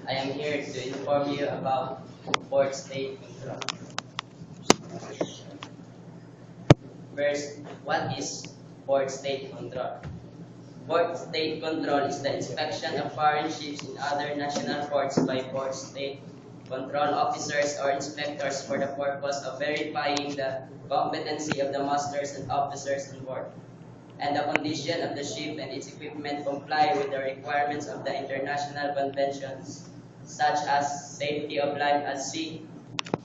I am here to inform you about port state control. First, what is port state control? Port state control is the inspection of foreign ships in other national ports by port state control officers or inspectors for the purpose of verifying the competency of the masters and officers on board, and the condition of the ship and its equipment comply with the requirements of the international conventions, such as safety of life at sea,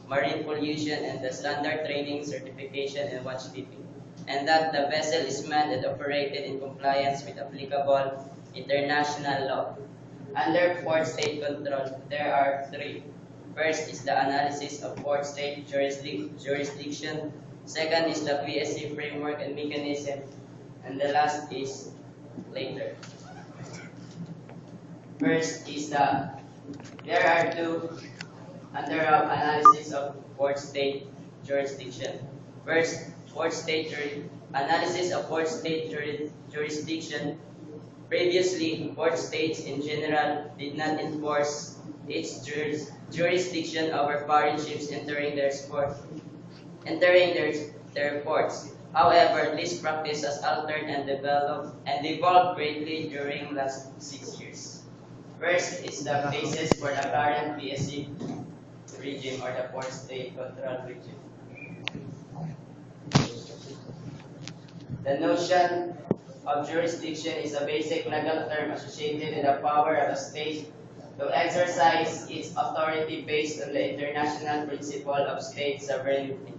marine pollution, and the standard training, certification, and watchkeeping, and that the vessel is manned and operated in compliance with applicable international law. Under port state control, there are three. First is the analysis of port state jurisdiction. Second is the PSC framework and mechanism. And the last is later. First is there are two under analysis of port state jurisdiction. First, analysis of port state jurisdiction. Previously, port states in general did not enforce its jurisdiction over foreign ships entering their ports. However, this practice has altered and evolved greatly during last 6 years. First is the basis for the current PSC regime or the port state control regime. The notion of jurisdiction is a basic legal term associated with the power of a state to exercise its authority based on the international principle of state sovereignty.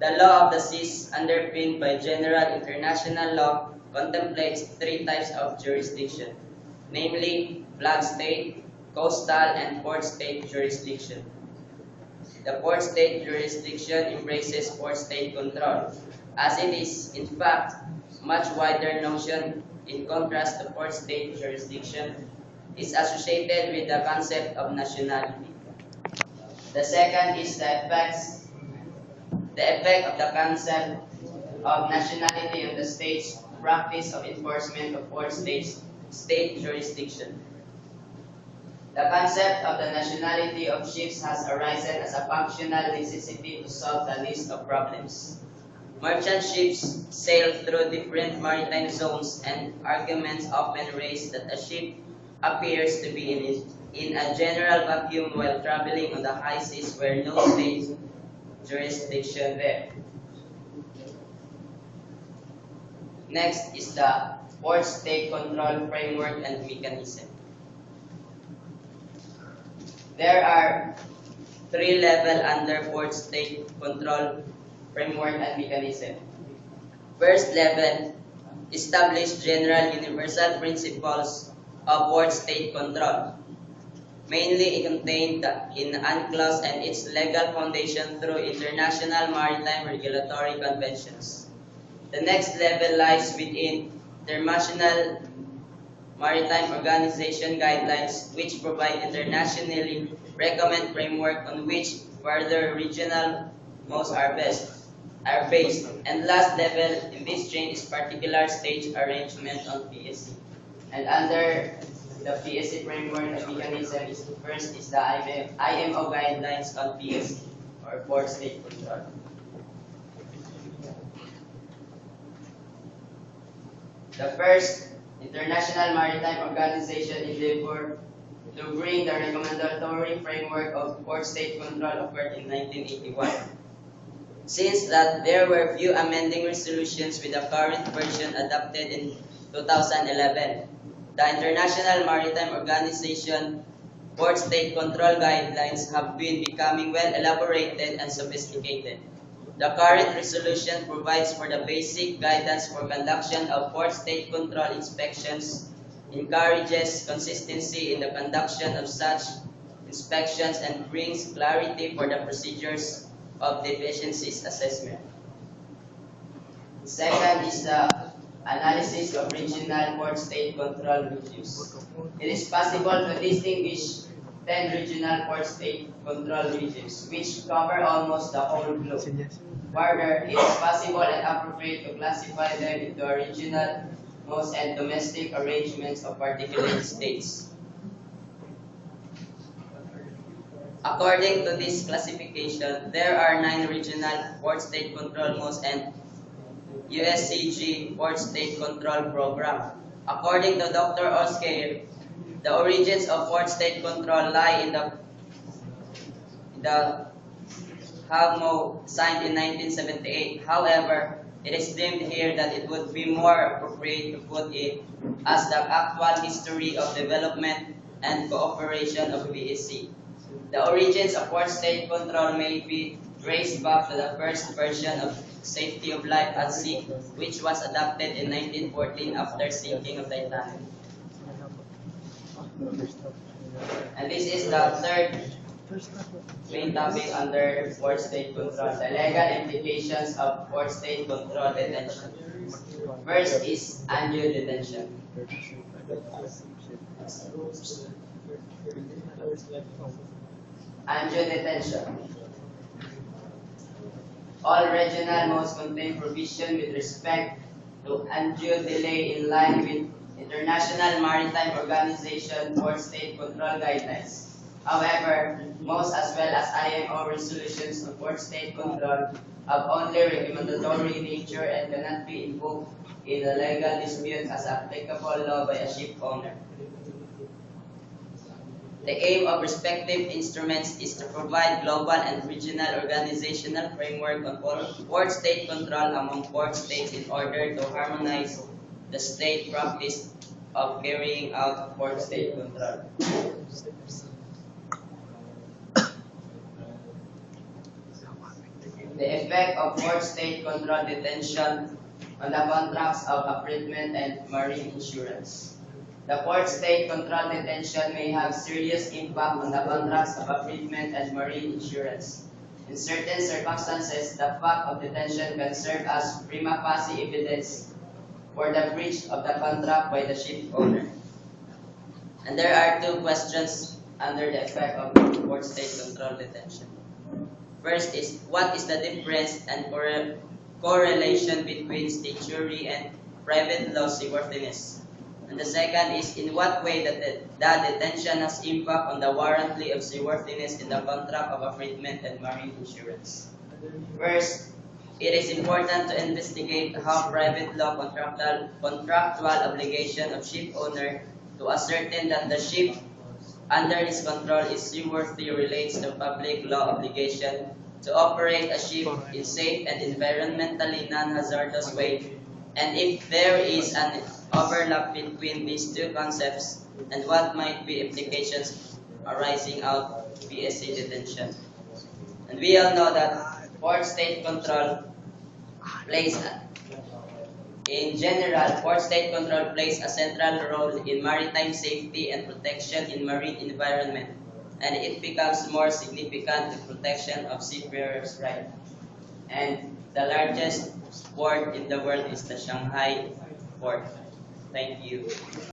The law of the seas, underpinned by general international law, contemplates three types of jurisdiction, namely flag state, coastal, and port state jurisdiction. The port state jurisdiction embraces port state control, as it is, in fact, much wider notion. In contrast, the port state jurisdiction is associated with the concept of nationality. The second is the effect of the concept of nationality on the state's practice of enforcement of port state jurisdiction. The concept of the nationality of ships has arisen as a functional necessity to solve the list of problems. Merchant ships sail through different maritime zones, and arguments often raised that a ship appears to be in a general vacuum while traveling on the high seas where no state jurisdiction there. Next is the port state control framework and mechanism. There are three levels under port state control framework and mechanism. First level, establish general universal principles of port state control, mainly contained in UNCLOS and its legal foundation through international maritime regulatory conventions. The next level lies within International Maritime Organization guidelines, which provide internationally recommended framework on which further regional modes are based. And last level in this chain is particular stage arrangement on PSC. And under the PSC framework and mechanism first is the IMO guidelines on PSC or port state control. The first International Maritime Organization endeavor to bring the recommendatory framework of port state control occurred in 1981. Since that, there were few amending resolutions with the current version adopted in 2011. The International Maritime Organization port state control guidelines have been becoming well elaborated and sophisticated. The current resolution provides for the basic guidance for conduction of port state control inspections, encourages consistency in the conduction of such inspections, and brings clarity for the procedures of deficiencies assessment. Second is the analysis of regional port state control regimes. It is possible to distinguish 10 regional port state control regimes, which cover almost the whole globe. Further, it is possible and appropriate to classify them into regional modes and domestic arrangements of particular states. According to this classification, there are 9 regional port state control modes and USCG Port State Control Program. According to Dr. Oskar, the origins of port state control lie in the HAGMO signed in 1978. However, it is deemed here that it would be more appropriate to put it as the actual history of development and cooperation of BSC. The origins of port state control may be traced back to the first version of Safety of Life at Sea, which was adopted in 1914 after sinking of Titanic. And this is the third main topic under port state control, the legal implications of port state control detention. First is undue detention. Undue detention. All regional modes contain provision with respect to undue delay in line with International Maritime Organization port state control guidelines. However, most as well as IMO resolutions on port state control have only recommendatory nature and cannot be invoked in a legal dispute as applicable law by a ship owner. The aim of respective instruments is to provide global and regional organizational framework on port state control among port states in order to harmonize the state practice of carrying out port state control. The effect of port state control detention on the contracts of affreightment and marine insurance. The port state control detention may have serious impact on the contracts of affreightment and marine insurance. In certain circumstances, the fact of detention can serve as prima facie evidence for the breach of the contract by the ship owner. And there are 2 questions under the effect of port state control detention. First is, what is the difference and correlation between statutory and private law seaworthiness? And the second is, in what way that the detention has impact on the warranty of seaworthiness in the contract of affreightment and marine insurance. First, it is important to investigate how private law contractual obligation of ship owner to ascertain that the ship under his control is seaworthy relates to public law obligation to operate a ship in safe and environmentally non-hazardous way, and if there is an overlap between these 2 concepts, and what might be implications arising out of BSC detention. And we all know that port state control plays, in general, port state control plays a central role in maritime safety and protection in marine environment, and it becomes more significant in protection of seafarers' rights. And the largest port in the world is the Shanghai port. Thank you.